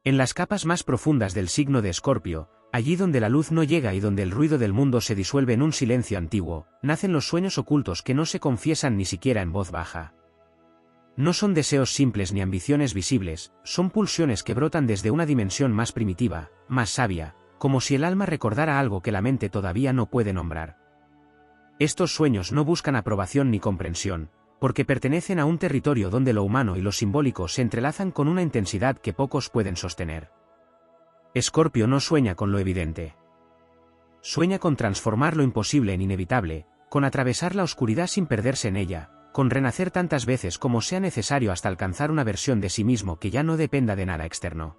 En las capas más profundas del signo de Escorpio, allí donde la luz no llega y donde el ruido del mundo se disuelve en un silencio antiguo, nacen los sueños ocultos que no se confiesan ni siquiera en voz baja. No son deseos simples ni ambiciones visibles, son pulsiones que brotan desde una dimensión más primitiva, más sabia, como si el alma recordara algo que la mente todavía no puede nombrar. Estos sueños no buscan aprobación ni comprensión, porque pertenecen a un territorio donde lo humano y lo simbólico se entrelazan con una intensidad que pocos pueden sostener. Escorpio no sueña con lo evidente. Sueña con transformar lo imposible en inevitable, con atravesar la oscuridad sin perderse en ella, con renacer tantas veces como sea necesario hasta alcanzar una versión de sí mismo que ya no dependa de nada externo.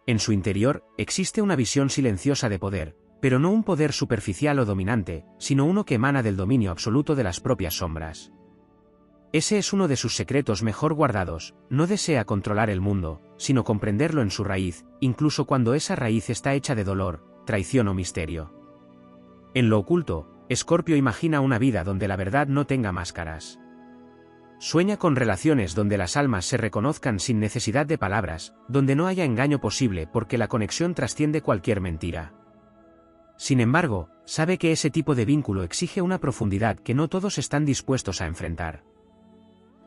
En su interior, existe una visión silenciosa de poder, pero no un poder superficial o dominante, sino uno que emana del dominio absoluto de las propias sombras. Ese es uno de sus secretos mejor guardados, no desea controlar el mundo, sino comprenderlo en su raíz, incluso cuando esa raíz está hecha de dolor, traición o misterio. En lo oculto, Escorpio imagina una vida donde la verdad no tenga máscaras. Sueña con relaciones donde las almas se reconozcan sin necesidad de palabras, donde no haya engaño posible porque la conexión trasciende cualquier mentira. Sin embargo, sabe que ese tipo de vínculo exige una profundidad que no todos están dispuestos a enfrentar.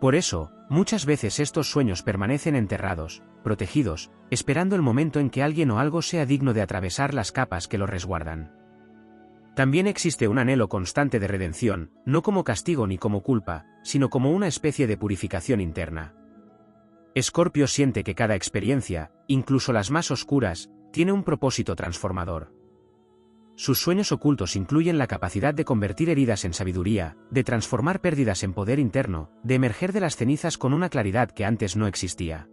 Por eso, muchas veces estos sueños permanecen enterrados, protegidos, esperando el momento en que alguien o algo sea digno de atravesar las capas que lo resguardan. También existe un anhelo constante de redención, no como castigo ni como culpa, sino como una especie de purificación interna. Escorpio siente que cada experiencia, incluso las más oscuras, tiene un propósito transformador. Sus sueños ocultos incluyen la capacidad de convertir heridas en sabiduría, de transformar pérdidas en poder interno, de emerger de las cenizas con una claridad que antes no existía.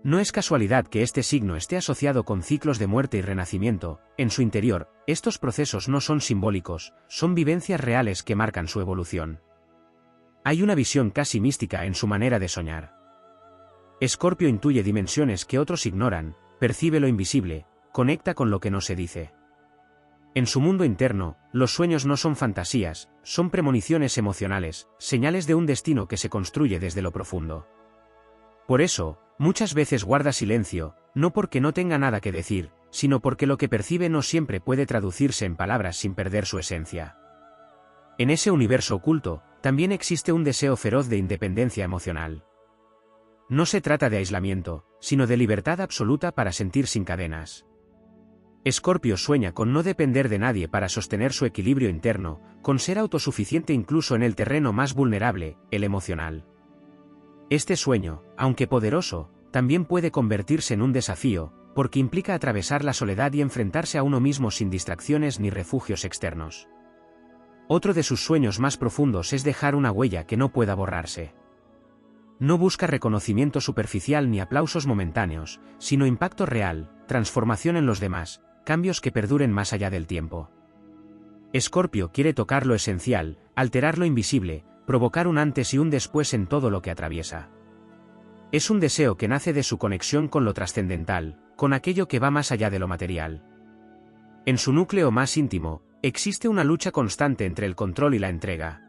No es casualidad que este signo esté asociado con ciclos de muerte y renacimiento. En su interior, estos procesos no son simbólicos, son vivencias reales que marcan su evolución. Hay una visión casi mística en su manera de soñar. Escorpio intuye dimensiones que otros ignoran, percibe lo invisible, conecta con lo que no se dice. En su mundo interno, los sueños no son fantasías, son premoniciones emocionales, señales de un destino que se construye desde lo profundo. Por eso, muchas veces guarda silencio, no porque no tenga nada que decir, sino porque lo que percibe no siempre puede traducirse en palabras sin perder su esencia. En ese universo oculto, también existe un deseo feroz de independencia emocional. No se trata de aislamiento, sino de libertad absoluta para sentir sin cadenas. Escorpio sueña con no depender de nadie para sostener su equilibrio interno, con ser autosuficiente incluso en el terreno más vulnerable, el emocional. Este sueño, aunque poderoso, también puede convertirse en un desafío, porque implica atravesar la soledad y enfrentarse a uno mismo sin distracciones ni refugios externos. Otro de sus sueños más profundos es dejar una huella que no pueda borrarse. No busca reconocimiento superficial ni aplausos momentáneos, sino impacto real, transformación en los demás, cambios que perduren más allá del tiempo. Escorpio quiere tocar lo esencial, alterar lo invisible, provocar un antes y un después en todo lo que atraviesa. Es un deseo que nace de su conexión con lo trascendental, con aquello que va más allá de lo material. En su núcleo más íntimo, existe una lucha constante entre el control y la entrega.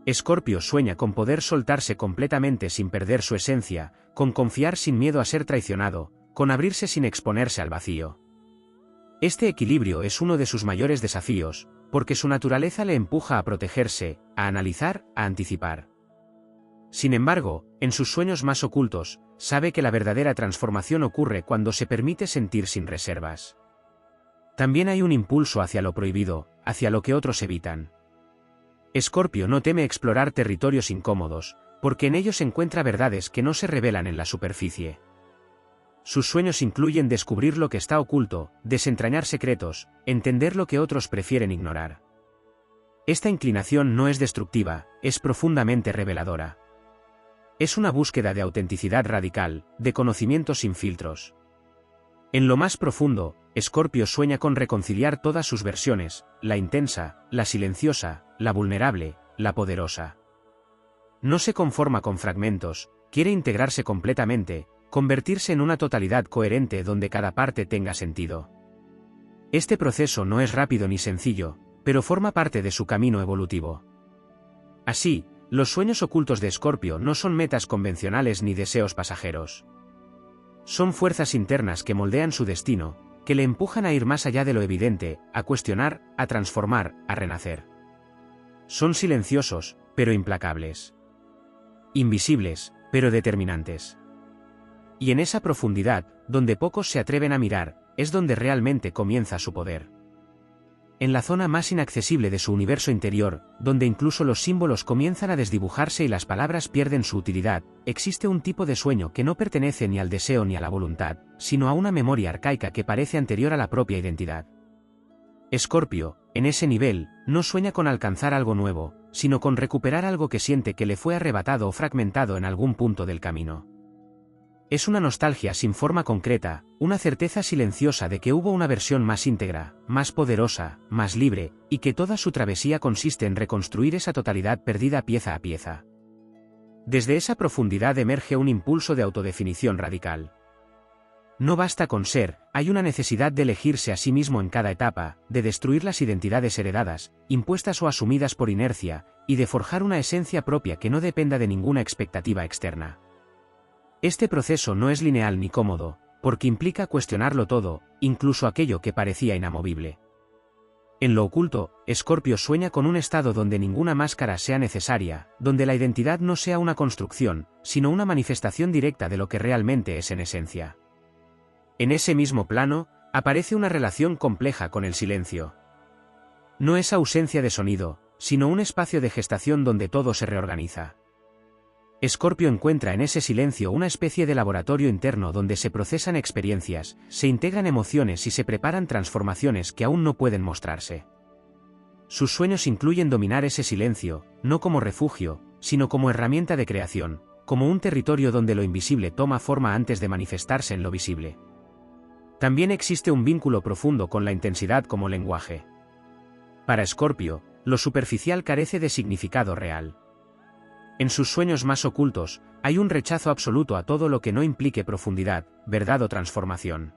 Escorpio sueña con poder soltarse completamente sin perder su esencia, con confiar sin miedo a ser traicionado, con abrirse sin exponerse al vacío. Este equilibrio es uno de sus mayores desafíos, porque su naturaleza le empuja a protegerse, a analizar, a anticipar. Sin embargo, en sus sueños más ocultos, sabe que la verdadera transformación ocurre cuando se permite sentir sin reservas. También hay un impulso hacia lo prohibido, hacia lo que otros evitan. Escorpio no teme explorar territorios incómodos, porque en ellos encuentra verdades que no se revelan en la superficie. Sus sueños incluyen descubrir lo que está oculto, desentrañar secretos, entender lo que otros prefieren ignorar. Esta inclinación no es destructiva, es profundamente reveladora. Es una búsqueda de autenticidad radical, de conocimiento sin filtros. En lo más profundo, Escorpio sueña con reconciliar todas sus versiones, la intensa, la silenciosa, la vulnerable, la poderosa. No se conforma con fragmentos, quiere integrarse completamente, convertirse en una totalidad coherente donde cada parte tenga sentido. Este proceso no es rápido ni sencillo, pero forma parte de su camino evolutivo. Así, los sueños ocultos de Escorpio no son metas convencionales ni deseos pasajeros. Son fuerzas internas que moldean su destino, que le empujan a ir más allá de lo evidente, a cuestionar, a transformar, a renacer. Son silenciosos, pero implacables. Invisibles, pero determinantes. Y en esa profundidad, donde pocos se atreven a mirar, es donde realmente comienza su poder. En la zona más inaccesible de su universo interior, donde incluso los símbolos comienzan a desdibujarse y las palabras pierden su utilidad, existe un tipo de sueño que no pertenece ni al deseo ni a la voluntad, sino a una memoria arcaica que parece anterior a la propia identidad. Escorpio, en ese nivel, no sueña con alcanzar algo nuevo, sino con recuperar algo que siente que le fue arrebatado o fragmentado en algún punto del camino. Es una nostalgia sin forma concreta, una certeza silenciosa de que hubo una versión más íntegra, más poderosa, más libre, y que toda su travesía consiste en reconstruir esa totalidad perdida pieza a pieza. Desde esa profundidad emerge un impulso de autodefinición radical. No basta con ser, hay una necesidad de elegirse a sí mismo en cada etapa, de destruir las identidades heredadas, impuestas o asumidas por inercia, y de forjar una esencia propia que no dependa de ninguna expectativa externa. Este proceso no es lineal ni cómodo, porque implica cuestionarlo todo, incluso aquello que parecía inamovible. En lo oculto, Escorpio sueña con un estado donde ninguna máscara sea necesaria, donde la identidad no sea una construcción, sino una manifestación directa de lo que realmente es en esencia. En ese mismo plano, aparece una relación compleja con el silencio. No es ausencia de sonido, sino un espacio de gestación donde todo se reorganiza. Escorpio encuentra en ese silencio una especie de laboratorio interno donde se procesan experiencias, se integran emociones y se preparan transformaciones que aún no pueden mostrarse. Sus sueños incluyen dominar ese silencio, no como refugio, sino como herramienta de creación, como un territorio donde lo invisible toma forma antes de manifestarse en lo visible. También existe un vínculo profundo con la intensidad como lenguaje. Para Escorpio, lo superficial carece de significado real. En sus sueños más ocultos, hay un rechazo absoluto a todo lo que no implique profundidad, verdad o transformación.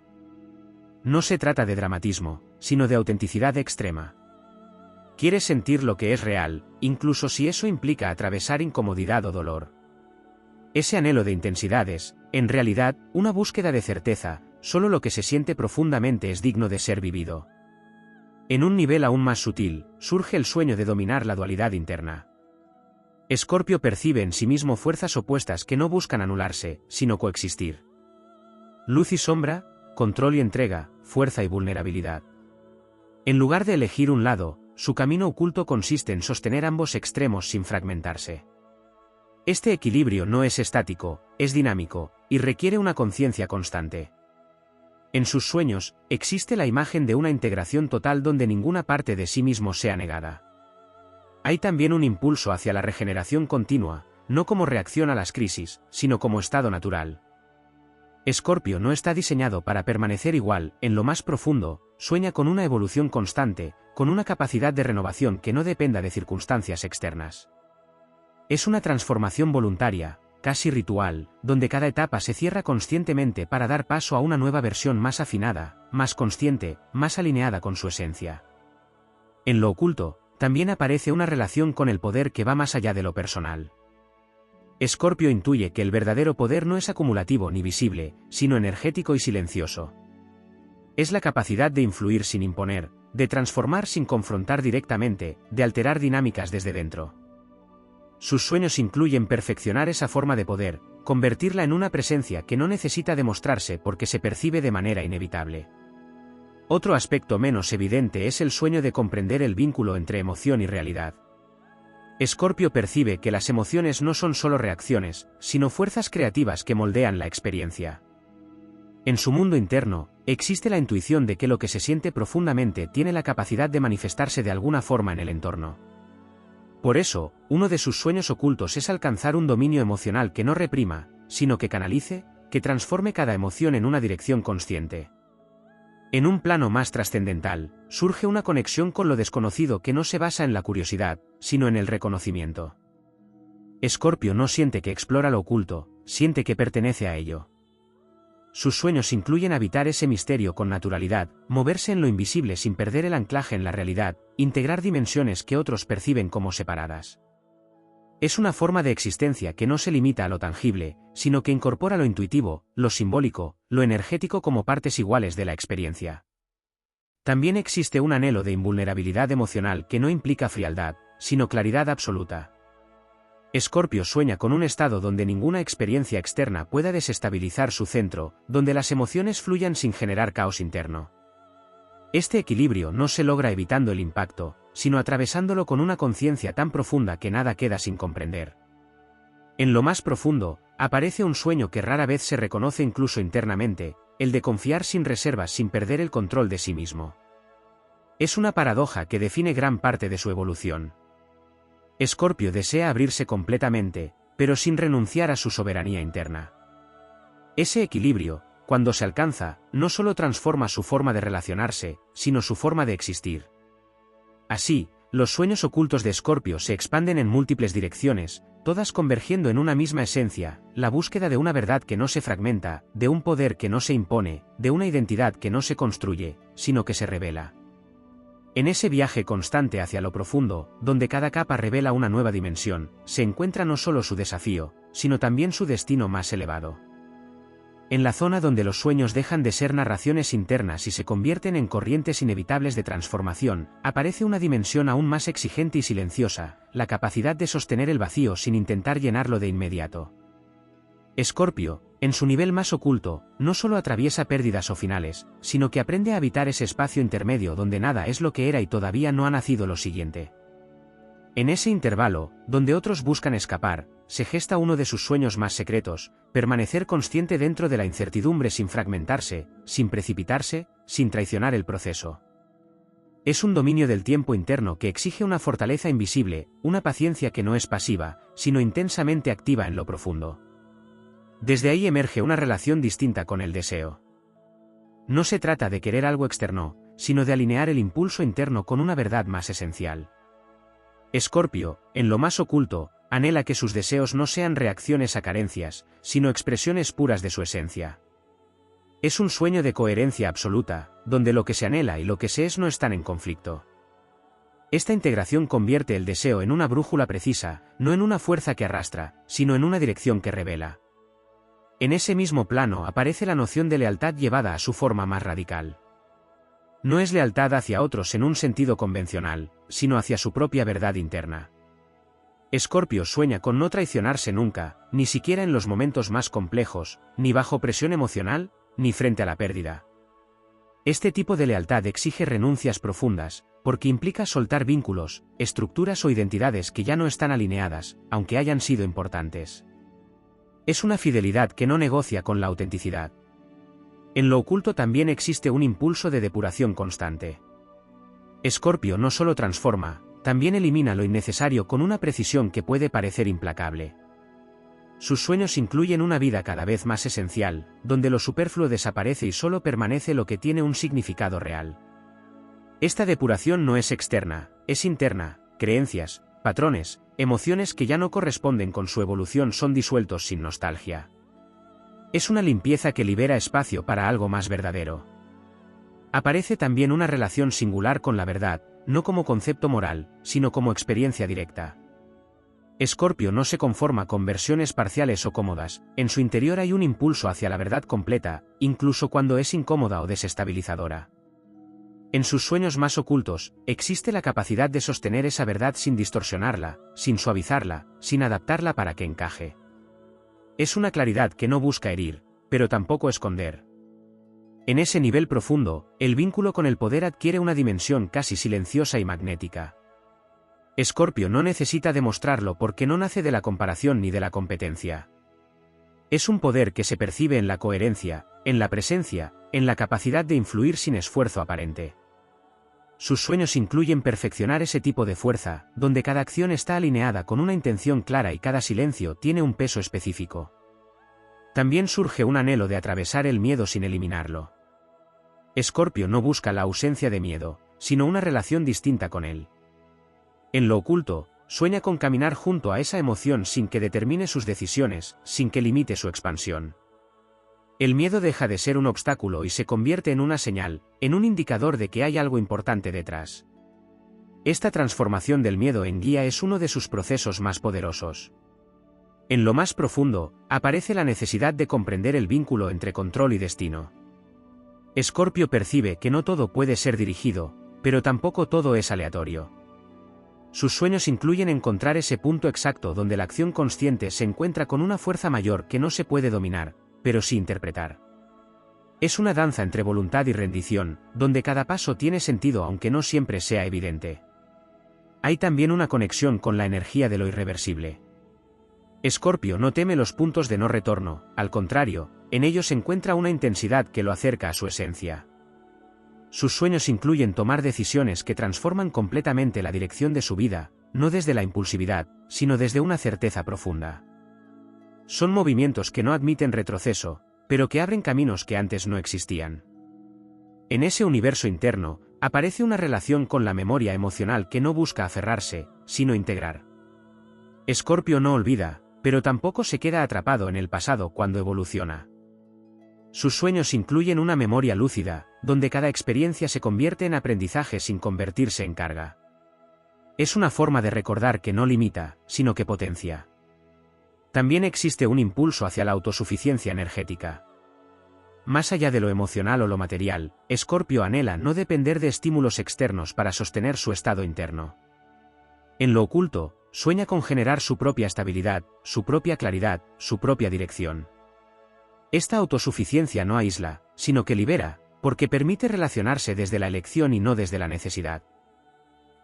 No se trata de dramatismo, sino de autenticidad extrema. Quiere sentir lo que es real, incluso si eso implica atravesar incomodidad o dolor. Ese anhelo de intensidad es, en realidad, una búsqueda de certeza, solo lo que se siente profundamente es digno de ser vivido. En un nivel aún más sutil, surge el sueño de dominar la dualidad interna. Escorpio percibe en sí mismo fuerzas opuestas que no buscan anularse, sino coexistir. Luz y sombra, control y entrega, fuerza y vulnerabilidad. En lugar de elegir un lado, su camino oculto consiste en sostener ambos extremos sin fragmentarse. Este equilibrio no es estático, es dinámico, y requiere una conciencia constante. En sus sueños, existe la imagen de una integración total donde ninguna parte de sí mismo sea negada. Hay también un impulso hacia la regeneración continua, no como reacción a las crisis, sino como estado natural. Escorpio no está diseñado para permanecer igual, en lo más profundo, sueña con una evolución constante, con una capacidad de renovación que no dependa de circunstancias externas. Es una transformación voluntaria, casi ritual, donde cada etapa se cierra conscientemente para dar paso a una nueva versión más afinada, más consciente, más alineada con su esencia. En lo oculto, también aparece una relación con el poder que va más allá de lo personal. Escorpio intuye que el verdadero poder no es acumulativo ni visible, sino energético y silencioso. Es la capacidad de influir sin imponer, de transformar sin confrontar directamente, de alterar dinámicas desde dentro. Sus sueños incluyen perfeccionar esa forma de poder, convertirla en una presencia que no necesita demostrarse porque se percibe de manera inevitable. Otro aspecto menos evidente es el sueño de comprender el vínculo entre emoción y realidad. Escorpio percibe que las emociones no son solo reacciones, sino fuerzas creativas que moldean la experiencia. En su mundo interno, existe la intuición de que lo que se siente profundamente tiene la capacidad de manifestarse de alguna forma en el entorno. Por eso, uno de sus sueños ocultos es alcanzar un dominio emocional que no reprima, sino que canalice, que transforme cada emoción en una dirección consciente. En un plano más trascendental, surge una conexión con lo desconocido que no se basa en la curiosidad, sino en el reconocimiento. Escorpio no siente que explora lo oculto, siente que pertenece a ello. Sus sueños incluyen habitar ese misterio con naturalidad, moverse en lo invisible sin perder el anclaje en la realidad, integrar dimensiones que otros perciben como separadas. Es una forma de existencia que no se limita a lo tangible, sino que incorpora lo intuitivo, lo simbólico, lo energético como partes iguales de la experiencia. También existe un anhelo de invulnerabilidad emocional que no implica frialdad, sino claridad absoluta. Escorpio sueña con un estado donde ninguna experiencia externa pueda desestabilizar su centro, donde las emociones fluyan sin generar caos interno. Este equilibrio no se logra evitando el impacto, sino atravesándolo con una conciencia tan profunda que nada queda sin comprender. En lo más profundo, aparece un sueño que rara vez se reconoce incluso internamente, el de confiar sin reservas sin perder el control de sí mismo. Es una paradoja que define gran parte de su evolución. Escorpio desea abrirse completamente, pero sin renunciar a su soberanía interna. Ese equilibrio, cuando se alcanza, no solo transforma su forma de relacionarse, sino su forma de existir. Así, los sueños ocultos de Escorpio se expanden en múltiples direcciones, todas convergiendo en una misma esencia, la búsqueda de una verdad que no se fragmenta, de un poder que no se impone, de una identidad que no se construye, sino que se revela. En ese viaje constante hacia lo profundo, donde cada capa revela una nueva dimensión, se encuentra no solo su desafío, sino también su destino más elevado. En la zona donde los sueños dejan de ser narraciones internas y se convierten en corrientes inevitables de transformación, aparece una dimensión aún más exigente y silenciosa, la capacidad de sostener el vacío sin intentar llenarlo de inmediato. Escorpio, en su nivel más oculto, no solo atraviesa pérdidas o finales, sino que aprende a habitar ese espacio intermedio donde nada es lo que era y todavía no ha nacido lo siguiente. En ese intervalo, donde otros buscan escapar, se gesta uno de sus sueños más secretos, permanecer consciente dentro de la incertidumbre sin fragmentarse, sin precipitarse, sin traicionar el proceso. Es un dominio del tiempo interno que exige una fortaleza invisible, una paciencia que no es pasiva, sino intensamente activa en lo profundo. Desde ahí emerge una relación distinta con el deseo. No se trata de querer algo externo, sino de alinear el impulso interno con una verdad más esencial. Escorpio, en lo más oculto, anhela que sus deseos no sean reacciones a carencias, sino expresiones puras de su esencia. Es un sueño de coherencia absoluta, donde lo que se anhela y lo que se es no están en conflicto. Esta integración convierte el deseo en una brújula precisa, no en una fuerza que arrastra, sino en una dirección que revela. En ese mismo plano aparece la noción de lealtad llevada a su forma más radical. No es lealtad hacia otros en un sentido convencional, sino hacia su propia verdad interna. Escorpio sueña con no traicionarse nunca, ni siquiera en los momentos más complejos, ni bajo presión emocional, ni frente a la pérdida. Este tipo de lealtad exige renuncias profundas, porque implica soltar vínculos, estructuras o identidades que ya no están alineadas, aunque hayan sido importantes. Es una fidelidad que no negocia con la autenticidad. En lo oculto también existe un impulso de depuración constante. Escorpio no solo transforma, también elimina lo innecesario con una precisión que puede parecer implacable. Sus sueños incluyen una vida cada vez más esencial, donde lo superfluo desaparece y solo permanece lo que tiene un significado real. Esta depuración no es externa, es interna, creencias, patrones, emociones que ya no corresponden con su evolución son disueltos sin nostalgia. Es una limpieza que libera espacio para algo más verdadero. Aparece también una relación singular con la verdad, no como concepto moral, sino como experiencia directa. Escorpio no se conforma con versiones parciales o cómodas, en su interior hay un impulso hacia la verdad completa, incluso cuando es incómoda o desestabilizadora. En sus sueños más ocultos, existe la capacidad de sostener esa verdad sin distorsionarla, sin suavizarla, sin adaptarla para que encaje. Es una claridad que no busca herir, pero tampoco esconder. En ese nivel profundo, el vínculo con el poder adquiere una dimensión casi silenciosa y magnética. Escorpio no necesita demostrarlo porque no nace de la comparación ni de la competencia. Es un poder que se percibe en la coherencia, en la presencia, en la capacidad de influir sin esfuerzo aparente. Sus sueños incluyen perfeccionar ese tipo de fuerza, donde cada acción está alineada con una intención clara y cada silencio tiene un peso específico. También surge un anhelo de atravesar el miedo sin eliminarlo. Escorpio no busca la ausencia de miedo, sino una relación distinta con él. En lo oculto, sueña con caminar junto a esa emoción sin que determine sus decisiones, sin que limite su expansión. El miedo deja de ser un obstáculo y se convierte en una señal, en un indicador de que hay algo importante detrás. Esta transformación del miedo en guía es uno de sus procesos más poderosos. En lo más profundo, aparece la necesidad de comprender el vínculo entre control y destino. Escorpio percibe que no todo puede ser dirigido, pero tampoco todo es aleatorio. Sus sueños incluyen encontrar ese punto exacto donde la acción consciente se encuentra con una fuerza mayor que no se puede dominar, pero sí interpretar. Es una danza entre voluntad y rendición, donde cada paso tiene sentido aunque no siempre sea evidente. Hay también una conexión con la energía de lo irreversible. Escorpio no teme los puntos de no retorno, al contrario, en ellos encuentra una intensidad que lo acerca a su esencia. Sus sueños incluyen tomar decisiones que transforman completamente la dirección de su vida, no desde la impulsividad, sino desde una certeza profunda. Son movimientos que no admiten retroceso, pero que abren caminos que antes no existían. En ese universo interno, aparece una relación con la memoria emocional que no busca aferrarse, sino integrar. Escorpio no olvida, pero tampoco se queda atrapado en el pasado cuando evoluciona. Sus sueños incluyen una memoria lúcida, donde cada experiencia se convierte en aprendizaje sin convertirse en carga. Es una forma de recordar que no limita, sino que potencia. También existe un impulso hacia la autosuficiencia energética. Más allá de lo emocional o lo material, Escorpio anhela no depender de estímulos externos para sostener su estado interno. En lo oculto, sueña con generar su propia estabilidad, su propia claridad, su propia dirección. Esta autosuficiencia no aísla, sino que libera, porque permite relacionarse desde la elección y no desde la necesidad.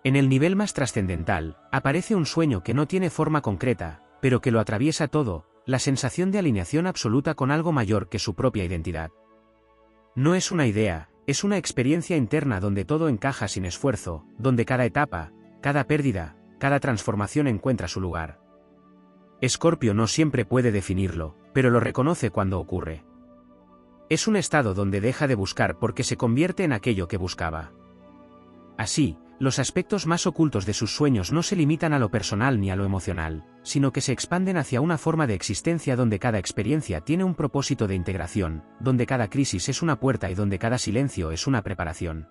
En el nivel más trascendental, aparece un sueño que no tiene forma concreta, pero que lo atraviesa todo, la sensación de alineación absoluta con algo mayor que su propia identidad. No es una idea, es una experiencia interna donde todo encaja sin esfuerzo, donde cada etapa, cada pérdida, cada transformación encuentra su lugar. Escorpio no siempre puede definirlo, pero lo reconoce cuando ocurre. Es un estado donde deja de buscar porque se convierte en aquello que buscaba. Así, los aspectos más ocultos de sus sueños no se limitan a lo personal ni a lo emocional, sino que se expanden hacia una forma de existencia donde cada experiencia tiene un propósito de integración, donde cada crisis es una puerta y donde cada silencio es una preparación.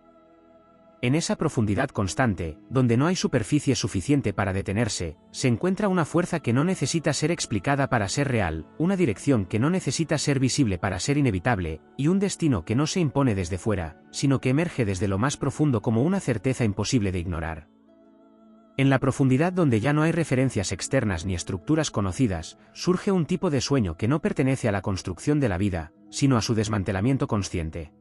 En esa profundidad constante, donde no hay superficie suficiente para detenerse, se encuentra una fuerza que no necesita ser explicada para ser real, una dirección que no necesita ser visible para ser inevitable, y un destino que no se impone desde fuera, sino que emerge desde lo más profundo como una certeza imposible de ignorar. En la profundidad donde ya no hay referencias externas ni estructuras conocidas, surge un tipo de sueño que no pertenece a la construcción de la vida, sino a su desmantelamiento consciente.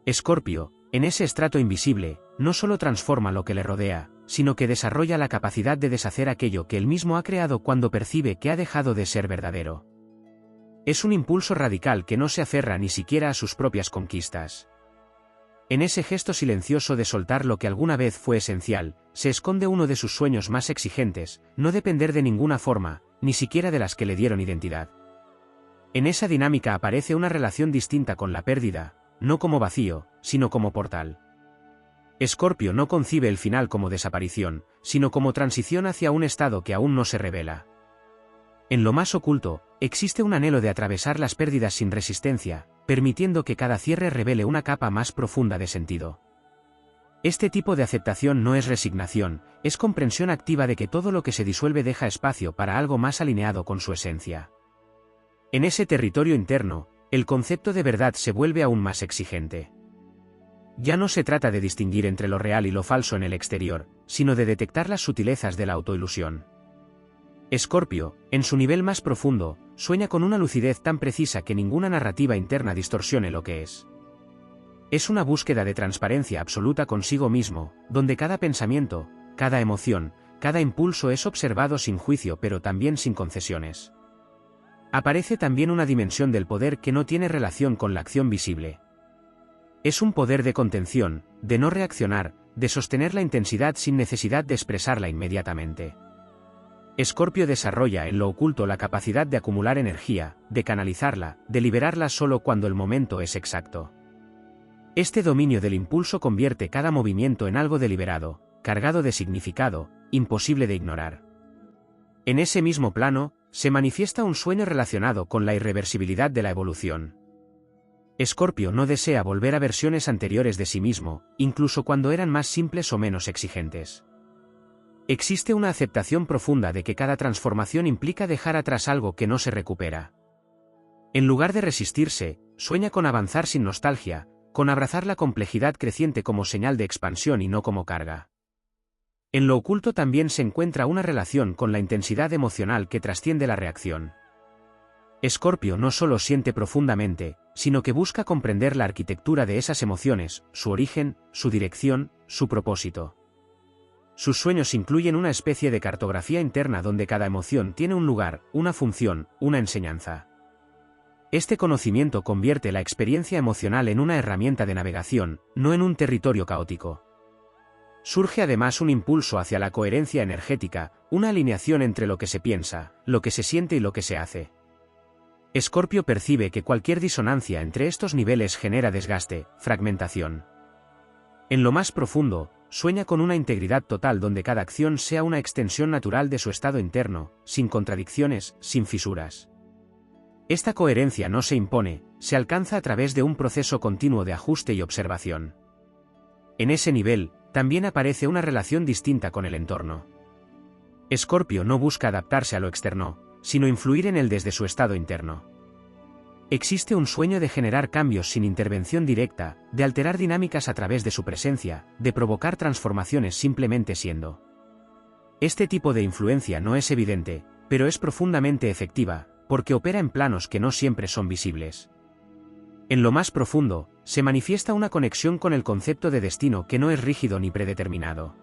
Escorpio, en ese estrato invisible, no solo transforma lo que le rodea, sino que desarrolla la capacidad de deshacer aquello que él mismo ha creado cuando percibe que ha dejado de ser verdadero. Es un impulso radical que no se aferra ni siquiera a sus propias conquistas. En ese gesto silencioso de soltar lo que alguna vez fue esencial, se esconde uno de sus sueños más exigentes, no depender de ninguna forma, ni siquiera de las que le dieron identidad. En esa dinámica aparece una relación distinta con la pérdida, no como vacío, sino como portal. Escorpio no concibe el final como desaparición, sino como transición hacia un estado que aún no se revela. En lo más oculto, existe un anhelo de atravesar las pérdidas sin resistencia, permitiendo que cada cierre revele una capa más profunda de sentido. Este tipo de aceptación no es resignación, es comprensión activa de que todo lo que se disuelve deja espacio para algo más alineado con su esencia. En ese territorio interno, el concepto de verdad se vuelve aún más exigente. Ya no se trata de distinguir entre lo real y lo falso en el exterior, sino de detectar las sutilezas de la autoilusión. Escorpio, en su nivel más profundo, sueña con una lucidez tan precisa que ninguna narrativa interna distorsione lo que es. Es una búsqueda de transparencia absoluta consigo mismo, donde cada pensamiento, cada emoción, cada impulso es observado sin juicio pero también sin concesiones. Aparece también una dimensión del poder que no tiene relación con la acción visible. Es un poder de contención, de no reaccionar, de sostener la intensidad sin necesidad de expresarla inmediatamente. Escorpio desarrolla en lo oculto la capacidad de acumular energía, de canalizarla, de liberarla solo cuando el momento es exacto. Este dominio del impulso convierte cada movimiento en algo deliberado, cargado de significado, imposible de ignorar. En ese mismo plano, se manifiesta un sueño relacionado con la irreversibilidad de la evolución. Escorpio no desea volver a versiones anteriores de sí mismo, incluso cuando eran más simples o menos exigentes. Existe una aceptación profunda de que cada transformación implica dejar atrás algo que no se recupera. En lugar de resistirse, sueña con avanzar sin nostalgia, con abrazar la complejidad creciente como señal de expansión y no como carga. En lo oculto también se encuentra una relación con la intensidad emocional que trasciende la reacción. Escorpio no solo siente profundamente, sino que busca comprender la arquitectura de esas emociones, su origen, su dirección, su propósito. Sus sueños incluyen una especie de cartografía interna donde cada emoción tiene un lugar, una función, una enseñanza. Este conocimiento convierte la experiencia emocional en una herramienta de navegación, no en un territorio caótico. Surge además un impulso hacia la coherencia energética, una alineación entre lo que se piensa, lo que se siente y lo que se hace. Escorpio percibe que cualquier disonancia entre estos niveles genera desgaste, fragmentación. En lo más profundo, sueña con una integridad total donde cada acción sea una extensión natural de su estado interno, sin contradicciones, sin fisuras. Esta coherencia no se impone, se alcanza a través de un proceso continuo de ajuste y observación. En ese nivel, también aparece una relación distinta con el entorno. Escorpio no busca adaptarse a lo externo, sino influir en él desde su estado interno. Existe un sueño de generar cambios sin intervención directa, de alterar dinámicas a través de su presencia, de provocar transformaciones simplemente siendo. Este tipo de influencia no es evidente, pero es profundamente efectiva, porque opera en planos que no siempre son visibles. En lo más profundo, se manifiesta una conexión con el concepto de destino que no es rígido ni predeterminado.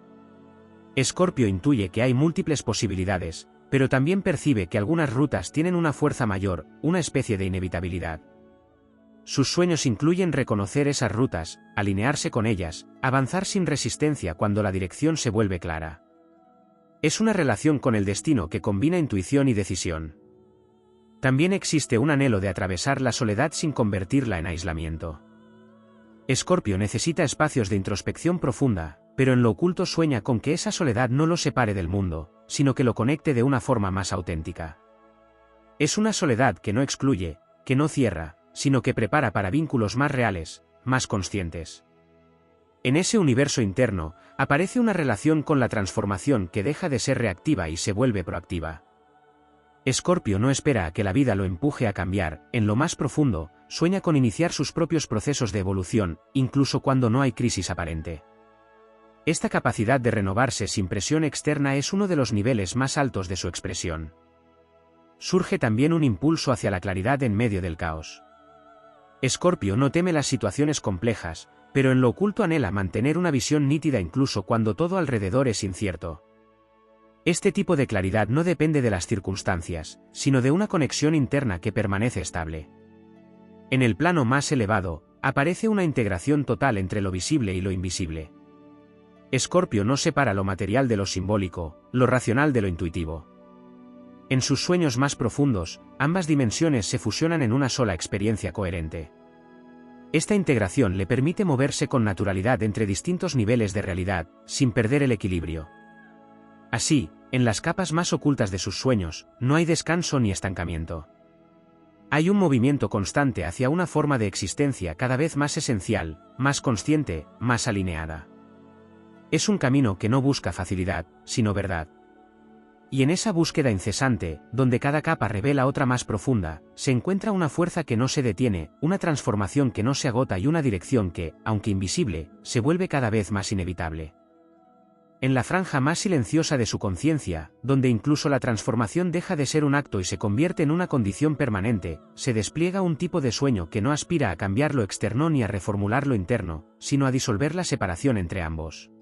Escorpio intuye que hay múltiples posibilidades, pero también percibe que algunas rutas tienen una fuerza mayor, una especie de inevitabilidad. Sus sueños incluyen reconocer esas rutas, alinearse con ellas, avanzar sin resistencia cuando la dirección se vuelve clara. Es una relación con el destino que combina intuición y decisión. También existe un anhelo de atravesar la soledad sin convertirla en aislamiento. Escorpio necesita espacios de introspección profunda, pero en lo oculto sueña con que esa soledad no lo separe del mundo, sino que lo conecte de una forma más auténtica. Es una soledad que no excluye, que no cierra, sino que prepara para vínculos más reales, más conscientes. En ese universo interno, aparece una relación con la transformación que deja de ser reactiva y se vuelve proactiva. Escorpio no espera a que la vida lo empuje a cambiar, en lo más profundo, sueña con iniciar sus propios procesos de evolución, incluso cuando no hay crisis aparente. Esta capacidad de renovarse sin presión externa es uno de los niveles más altos de su expresión. Surge también un impulso hacia la claridad en medio del caos. Escorpio no teme las situaciones complejas, pero en lo oculto anhela mantener una visión nítida incluso cuando todo alrededor es incierto. Este tipo de claridad no depende de las circunstancias, sino de una conexión interna que permanece estable. En el plano más elevado, aparece una integración total entre lo visible y lo invisible. Escorpio no separa lo material de lo simbólico, lo racional de lo intuitivo. En sus sueños más profundos, ambas dimensiones se fusionan en una sola experiencia coherente. Esta integración le permite moverse con naturalidad entre distintos niveles de realidad, sin perder el equilibrio. Así, en las capas más ocultas de sus sueños, no hay descanso ni estancamiento. Hay un movimiento constante hacia una forma de existencia cada vez más esencial, más consciente, más alineada. Es un camino que no busca facilidad, sino verdad. Y en esa búsqueda incesante, donde cada capa revela otra más profunda, se encuentra una fuerza que no se detiene, una transformación que no se agota y una dirección que, aunque invisible, se vuelve cada vez más inevitable. En la franja más silenciosa de su conciencia, donde incluso la transformación deja de ser un acto y se convierte en una condición permanente, se despliega un tipo de sueño que no aspira a cambiar lo externo ni a reformular lo interno, sino a disolver la separación entre ambos.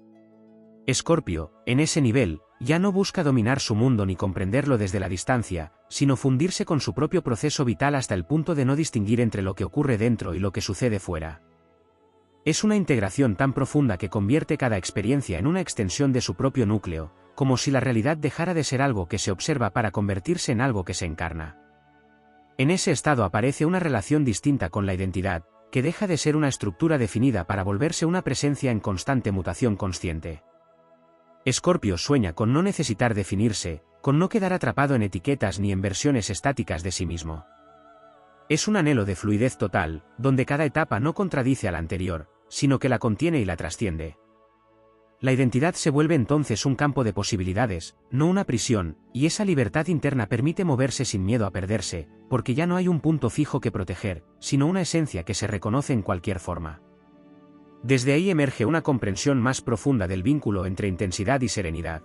Escorpio, en ese nivel, ya no busca dominar su mundo ni comprenderlo desde la distancia, sino fundirse con su propio proceso vital hasta el punto de no distinguir entre lo que ocurre dentro y lo que sucede fuera. Es una integración tan profunda que convierte cada experiencia en una extensión de su propio núcleo, como si la realidad dejara de ser algo que se observa para convertirse en algo que se encarna. En ese estado aparece una relación distinta con la identidad, que deja de ser una estructura definida para volverse una presencia en constante mutación consciente. Escorpio sueña con no necesitar definirse, con no quedar atrapado en etiquetas ni en versiones estáticas de sí mismo. Es un anhelo de fluidez total, donde cada etapa no contradice a la anterior, sino que la contiene y la trasciende. La identidad se vuelve entonces un campo de posibilidades, no una prisión, y esa libertad interna permite moverse sin miedo a perderse, porque ya no hay un punto fijo que proteger, sino una esencia que se reconoce en cualquier forma. Desde ahí emerge una comprensión más profunda del vínculo entre intensidad y serenidad.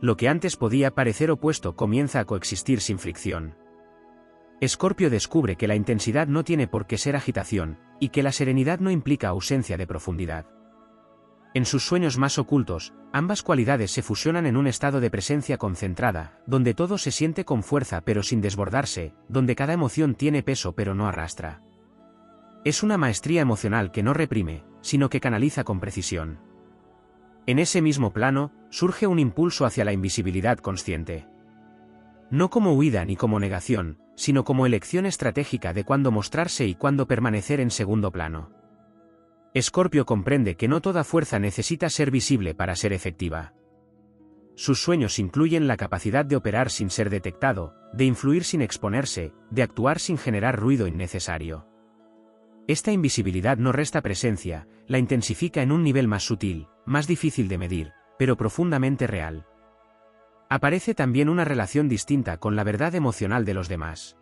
Lo que antes podía parecer opuesto comienza a coexistir sin fricción. Escorpio descubre que la intensidad no tiene por qué ser agitación, y que la serenidad no implica ausencia de profundidad. En sus sueños más ocultos, ambas cualidades se fusionan en un estado de presencia concentrada, donde todo se siente con fuerza pero sin desbordarse, donde cada emoción tiene peso pero no arrastra. Es una maestría emocional que no reprime, sino que canaliza con precisión. En ese mismo plano, surge un impulso hacia la invisibilidad consciente. No como huida ni como negación, sino como elección estratégica de cuándo mostrarse y cuándo permanecer en segundo plano. Escorpio comprende que no toda fuerza necesita ser visible para ser efectiva. Sus sueños incluyen la capacidad de operar sin ser detectado, de influir sin exponerse, de actuar sin generar ruido innecesario. Esta invisibilidad no resta presencia, la intensifica en un nivel más sutil, más difícil de medir, pero profundamente real. Aparece también una relación distinta con la verdad emocional de los demás.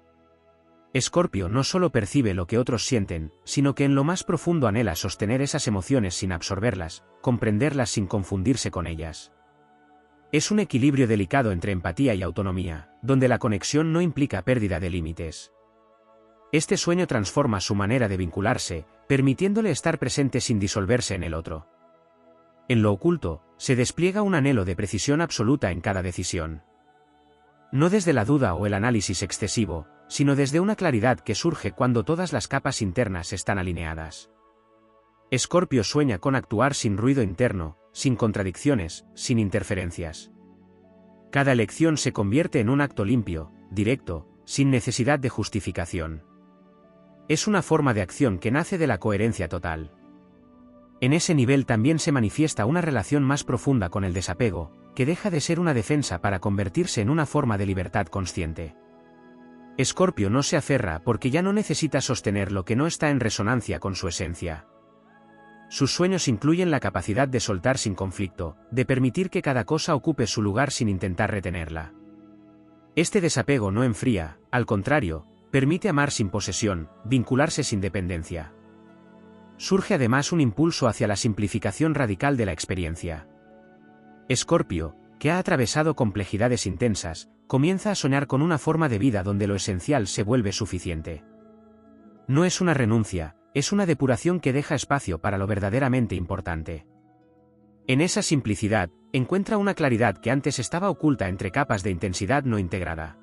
Escorpio no solo percibe lo que otros sienten, sino que en lo más profundo anhela sostener esas emociones sin absorberlas, comprenderlas sin confundirse con ellas. Es un equilibrio delicado entre empatía y autonomía, donde la conexión no implica pérdida de límites. Este sueño transforma su manera de vincularse, permitiéndole estar presente sin disolverse en el otro. En lo oculto, se despliega un anhelo de precisión absoluta en cada decisión. No desde la duda o el análisis excesivo, sino desde una claridad que surge cuando todas las capas internas están alineadas. Escorpio sueña con actuar sin ruido interno, sin contradicciones, sin interferencias. Cada elección se convierte en un acto limpio, directo, sin necesidad de justificación. Es una forma de acción que nace de la coherencia total. En ese nivel también se manifiesta una relación más profunda con el desapego, que deja de ser una defensa para convertirse en una forma de libertad consciente. Escorpio no se aferra porque ya no necesita sostener lo que no está en resonancia con su esencia. Sus sueños incluyen la capacidad de soltar sin conflicto, de permitir que cada cosa ocupe su lugar sin intentar retenerla. Este desapego no enfría, al contrario, permite amar sin posesión, vincularse sin dependencia. Surge además un impulso hacia la simplificación radical de la experiencia. Escorpio, que ha atravesado complejidades intensas, comienza a soñar con una forma de vida donde lo esencial se vuelve suficiente. No es una renuncia, es una depuración que deja espacio para lo verdaderamente importante. En esa simplicidad, encuentra una claridad que antes estaba oculta entre capas de intensidad no integrada.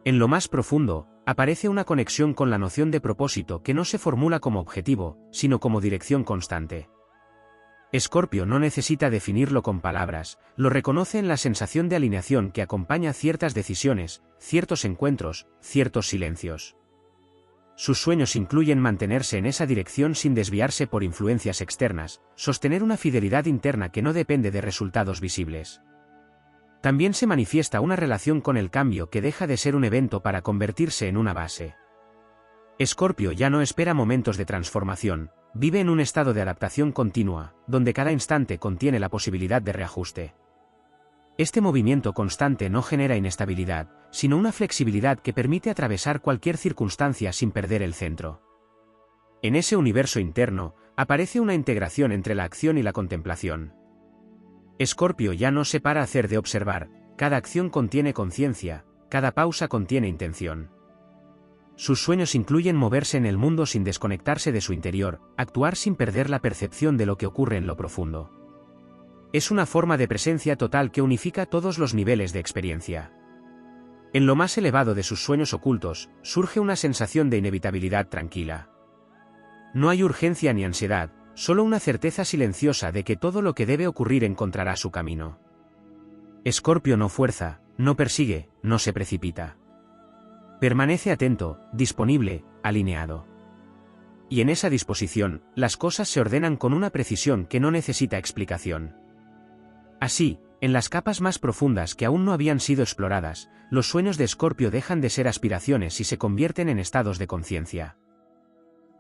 En lo más profundo, aparece una conexión con la noción de propósito que no se formula como objetivo, sino como dirección constante. Escorpio no necesita definirlo con palabras, lo reconoce en la sensación de alineación que acompaña ciertas decisiones, ciertos encuentros, ciertos silencios. Sus sueños incluyen mantenerse en esa dirección sin desviarse por influencias externas, sostener una fidelidad interna que no depende de resultados visibles. También se manifiesta una relación con el cambio que deja de ser un evento para convertirse en una base. Escorpio ya no espera momentos de transformación, vive en un estado de adaptación continua, donde cada instante contiene la posibilidad de reajuste. Este movimiento constante no genera inestabilidad, sino una flexibilidad que permite atravesar cualquier circunstancia sin perder el centro. En ese universo interno, aparece una integración entre la acción y la contemplación. Escorpio ya no se para a hacer de observar, cada acción contiene conciencia, cada pausa contiene intención. Sus sueños incluyen moverse en el mundo sin desconectarse de su interior, actuar sin perder la percepción de lo que ocurre en lo profundo. Es una forma de presencia total que unifica todos los niveles de experiencia. En lo más elevado de sus sueños ocultos, surge una sensación de inevitabilidad tranquila. No hay urgencia ni ansiedad, solo una certeza silenciosa de que todo lo que debe ocurrir encontrará su camino. Escorpio no fuerza, no persigue, no se precipita. Permanece atento, disponible, alineado. Y en esa disposición, las cosas se ordenan con una precisión que no necesita explicación. Así, En las capas más profundas que aún no habían sido exploradas, los sueños de Escorpio dejan de ser aspiraciones y se convierten en estados de conciencia.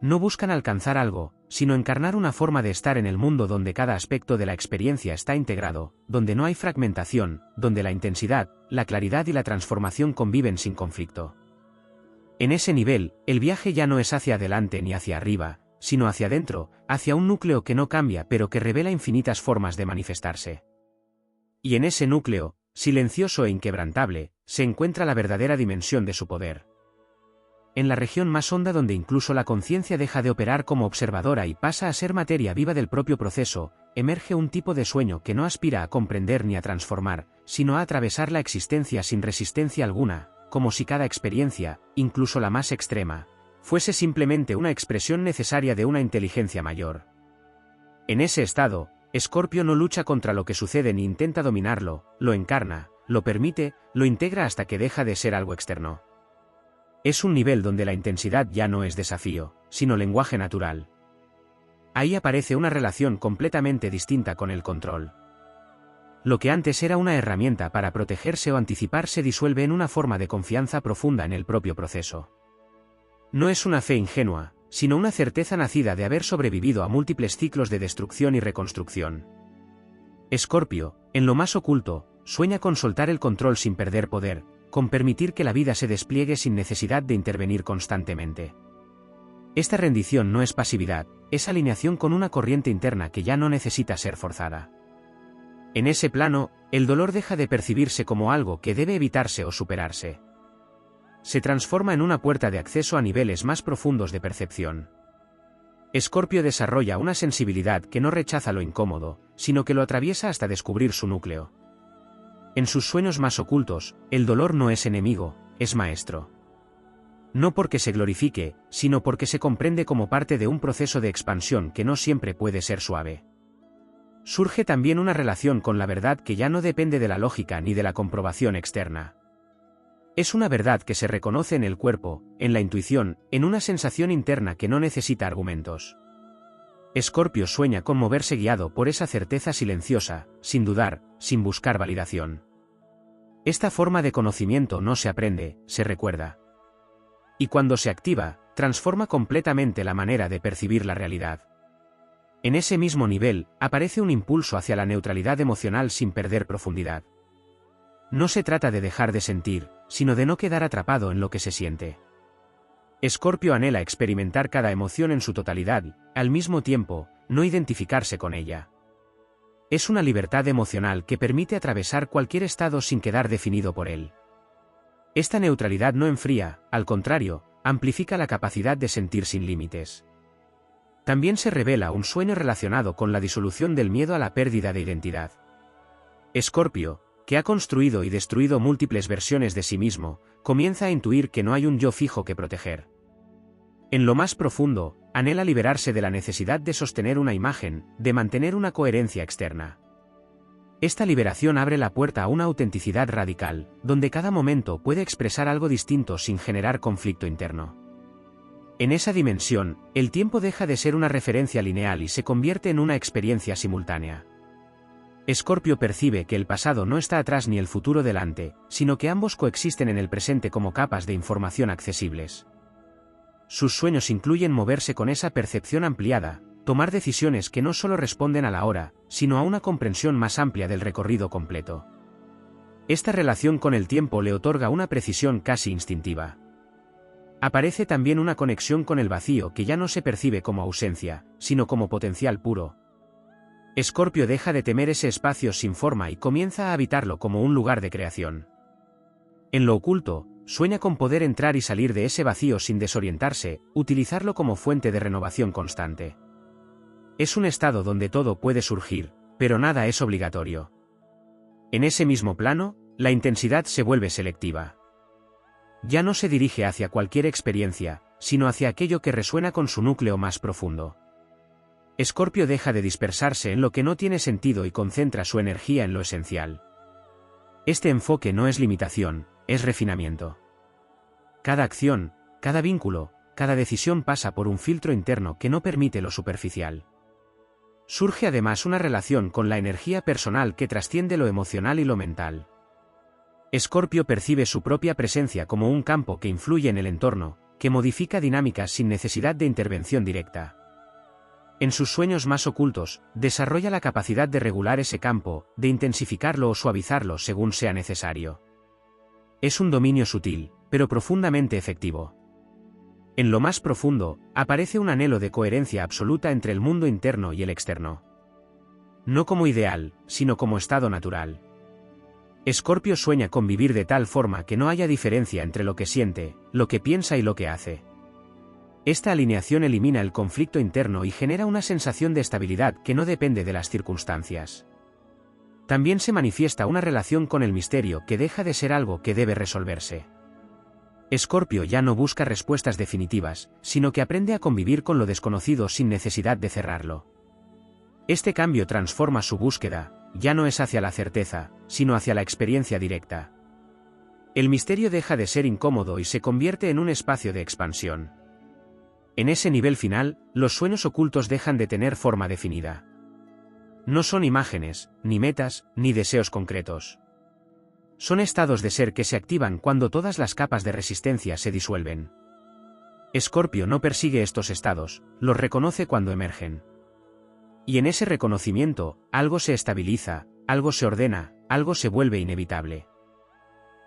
No buscan alcanzar algo, sino encarnar una forma de estar en el mundo donde cada aspecto de la experiencia está integrado, donde no hay fragmentación, donde la intensidad, la claridad y la transformación conviven sin conflicto. En ese nivel, el viaje ya no es hacia adelante ni hacia arriba, sino hacia adentro, hacia un núcleo que no cambia pero que revela infinitas formas de manifestarse. Y en ese núcleo, silencioso e inquebrantable, se encuentra la verdadera dimensión de su poder. En la región más honda donde incluso la conciencia deja de operar como observadora y pasa a ser materia viva del propio proceso, emerge un tipo de sueño que no aspira a comprender ni a transformar, sino a atravesar la existencia sin resistencia alguna, como si cada experiencia, incluso la más extrema, fuese simplemente una expresión necesaria de una inteligencia mayor. En ese estado, Escorpio no lucha contra lo que sucede ni intenta dominarlo, lo encarna, lo permite, lo integra hasta que deja de ser algo externo. Es un nivel donde la intensidad ya no es desafío, sino lenguaje natural. Ahí aparece una relación completamente distinta con el control. Lo que antes era una herramienta para protegerse o anticipar se disuelve en una forma de confianza profunda en el propio proceso. No es una fe ingenua, sino una certeza nacida de haber sobrevivido a múltiples ciclos de destrucción y reconstrucción. Escorpio, en lo más oculto, sueña con soltar el control sin perder poder, con permitir que la vida se despliegue sin necesidad de intervenir constantemente. Esta rendición no es pasividad, es alineación con una corriente interna que ya no necesita ser forzada. En ese plano, el dolor deja de percibirse como algo que debe evitarse o superarse. Se transforma en una puerta de acceso a niveles más profundos de percepción. Escorpio desarrolla una sensibilidad que no rechaza lo incómodo, sino que lo atraviesa hasta descubrir su núcleo. En sus sueños más ocultos, el dolor no es enemigo, es maestro. No porque se glorifique, sino porque se comprende como parte de un proceso de expansión que no siempre puede ser suave. Surge también una relación con la verdad que ya no depende de la lógica ni de la comprobación externa. Es una verdad que se reconoce en el cuerpo, en la intuición, en una sensación interna que no necesita argumentos. Escorpio sueña con moverse guiado por esa certeza silenciosa, sin dudar, sin buscar validación. Esta forma de conocimiento no se aprende, se recuerda. Y cuando se activa, transforma completamente la manera de percibir la realidad. En ese mismo nivel, aparece un impulso hacia la neutralidad emocional sin perder profundidad. No se trata de dejar de sentir, sino de no quedar atrapado en lo que se siente. Escorpio anhela experimentar cada emoción en su totalidad y, al mismo tiempo, no identificarse con ella. Es una libertad emocional que permite atravesar cualquier estado sin quedar definido por él. Esta neutralidad no enfría, al contrario, amplifica la capacidad de sentir sin límites. También se revela un sueño relacionado con la disolución del miedo a la pérdida de identidad. Escorpio, que ha construido y destruido múltiples versiones de sí mismo, comienza a intuir que no hay un yo fijo que proteger. En lo más profundo, anhela liberarse de la necesidad de sostener una imagen, de mantener una coherencia externa. Esta liberación abre la puerta a una autenticidad radical, donde cada momento puede expresar algo distinto sin generar conflicto interno. En esa dimensión, el tiempo deja de ser una referencia lineal y se convierte en una experiencia simultánea. Escorpio percibe que el pasado no está atrás ni el futuro delante, sino que ambos coexisten en el presente como capas de información accesibles. Sus sueños incluyen moverse con esa percepción ampliada, tomar decisiones que no solo responden a la hora, sino a una comprensión más amplia del recorrido completo. Esta relación con el tiempo le otorga una precisión casi instintiva. Aparece también una conexión con el vacío que ya no se percibe como ausencia, sino como potencial puro. Escorpio deja de temer ese espacio sin forma y comienza a habitarlo como un lugar de creación. En lo oculto, sueña con poder entrar y salir de ese vacío sin desorientarse, utilizarlo como fuente de renovación constante. Es un estado donde todo puede surgir, pero nada es obligatorio. En ese mismo plano, la intensidad se vuelve selectiva. Ya no se dirige hacia cualquier experiencia, sino hacia aquello que resuena con su núcleo más profundo. Escorpio deja de dispersarse en lo que no tiene sentido y concentra su energía en lo esencial. Este enfoque no es limitación, es refinamiento. Cada acción, cada vínculo, cada decisión pasa por un filtro interno que no permite lo superficial. Surge además una relación con la energía personal que trasciende lo emocional y lo mental. Escorpio percibe su propia presencia como un campo que influye en el entorno, que modifica dinámicas sin necesidad de intervención directa. En sus sueños más ocultos, desarrolla la capacidad de regular ese campo, de intensificarlo o suavizarlo según sea necesario. Es un dominio sutil, pero profundamente efectivo. En lo más profundo, aparece un anhelo de coherencia absoluta entre el mundo interno y el externo. No como ideal, sino como estado natural. Escorpio sueña con vivir de tal forma que no haya diferencia entre lo que siente, lo que piensa y lo que hace. Esta alineación elimina el conflicto interno y genera una sensación de estabilidad que no depende de las circunstancias. También se manifiesta una relación con el misterio que deja de ser algo que debe resolverse. Escorpio ya no busca respuestas definitivas, sino que aprende a convivir con lo desconocido sin necesidad de cerrarlo. Este cambio transforma su búsqueda, ya no es hacia la certeza, sino hacia la experiencia directa. El misterio deja de ser incómodo y se convierte en un espacio de expansión. En ese nivel final, los sueños ocultos dejan de tener forma definida. No son imágenes, ni metas, ni deseos concretos. Son estados de ser que se activan cuando todas las capas de resistencia se disuelven. Escorpio no persigue estos estados, los reconoce cuando emergen. Y en ese reconocimiento, algo se estabiliza, algo se ordena, algo se vuelve inevitable.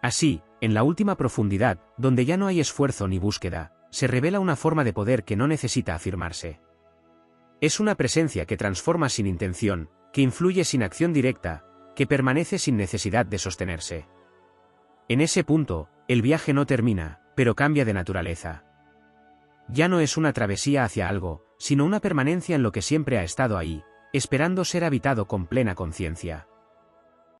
Así, en la última profundidad, donde ya no hay esfuerzo ni búsqueda, se revela una forma de poder que no necesita afirmarse. Es una presencia que transforma sin intención, que influye sin acción directa, que permanece sin necesidad de sostenerse. En ese punto, el viaje no termina, pero cambia de naturaleza. Ya no es una travesía hacia algo, sino una permanencia en lo que siempre ha estado ahí, esperando ser habitado con plena conciencia.